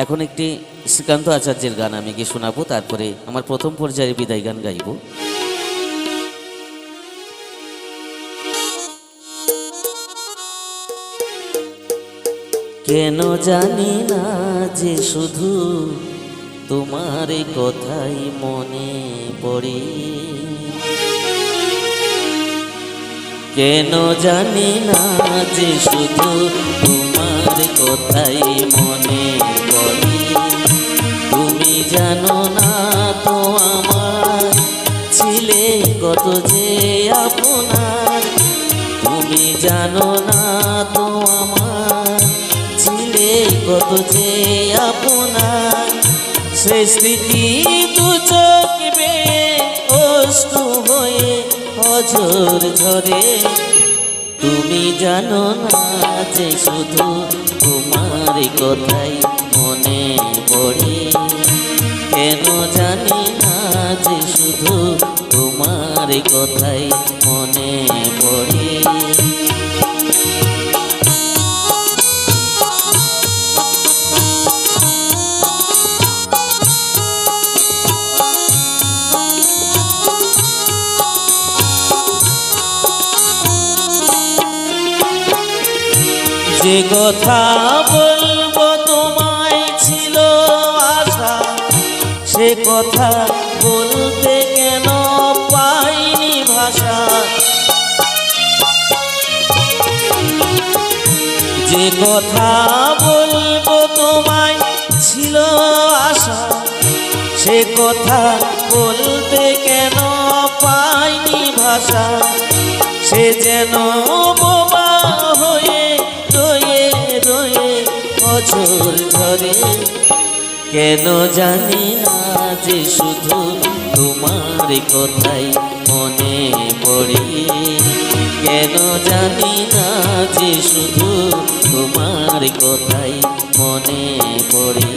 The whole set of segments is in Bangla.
এখন একটি শ্রীকান্ত আচার্যের গান আমি গিয়ে শোনাবো, তারপরে আমার প্রথম পর্যায়ে বিদায় গান গাইব। কেন জানি না যে শুধু তোমার কথাই মনে পড়ে, কেন জানি না যে শুধু তোমার কথাই মনে পড়ে। তুমি জানো না তো আমার ছিলে কত যে আপনার, তুমি জানো না তো আমার ছিলে কত যে আপনার। সে স্মৃতি দু চোখ বেয়ে অশ্রু হয়ে অঝোর ঝরে। তুমি জানো না যে শুধু তোমার কথাই মনে পড়ে, কেন জানি না যে শুধু তোমার কথাই মনে পড়ে। যে কথা বলবো তোমায় ছিল আশা, সে কথা বলতে কেন পাইনি ভাষা। যে কথা বলবো তোমায় ছিল আশা, সে কথা বলতে কেন পাইনি ভাষা। সে যেন বোবা হয়ে রয়ে রয়ে অঝোর ঝরে। কেন জানি না যে শুধু তোমার কথাই মনে পড়ে, কেন জানি না যে শুধু তোমার কথাই মনে পড়ে।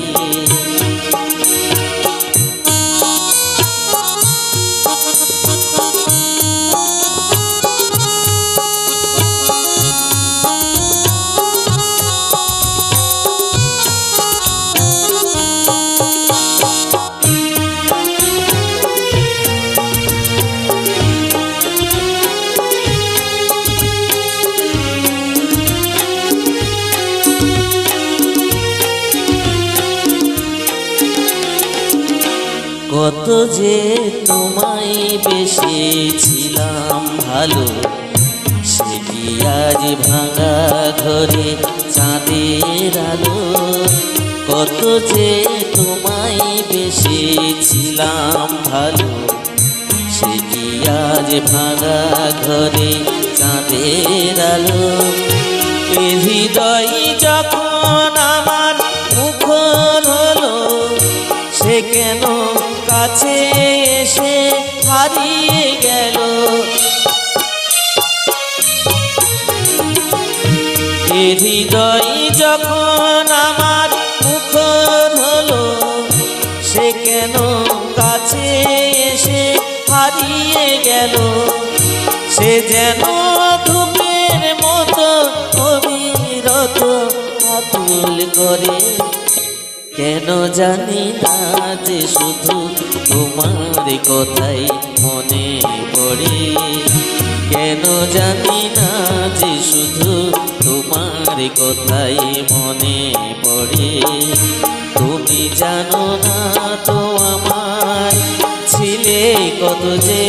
কত যে তোমায় বেসেছিলাম ভালো, সে কি আজ ভাঙা ঘরে চাঁদের আলো। কত যে তোমায় বেসেছিলাম ভালো, সে কি আজ ভাঙা ঘরে চাঁদের আলো। এ হৃদয় যখন আমার মুখর হলো, সে কেন কাছে এসে হারিয়ে গেল। এ হৃদয় যখন আমার মুখর হলো, সে কেন কাছে এসে হারিয়ে গেল। সে যেন ধূপের মতো অবিরত আকুল করে। কেন জানি না যে শুধু তোমার কথাই মনে পড়ে, কেন জানি না যে শুধু তোমার কথাই মনে পড়ে। তুমি জানো না তো আমার ছিলে কত যে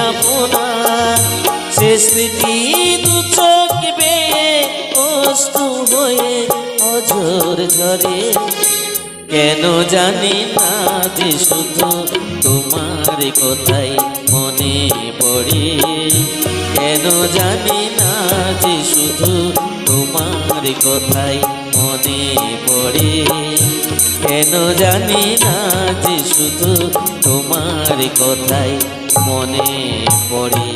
আপনার। সে স্মৃতি দু চোখ বেয়ে অশ্রু হয়ে অঝোর ঝরে। কেন জানি না যে শুধু তোমার কথাই মনে পড়ে, কেন জানি না যে শুধু তোমার কথাই মনে পড়ে। কেন জানি না যে শুধু তোমার কথাই মনে পড়ে।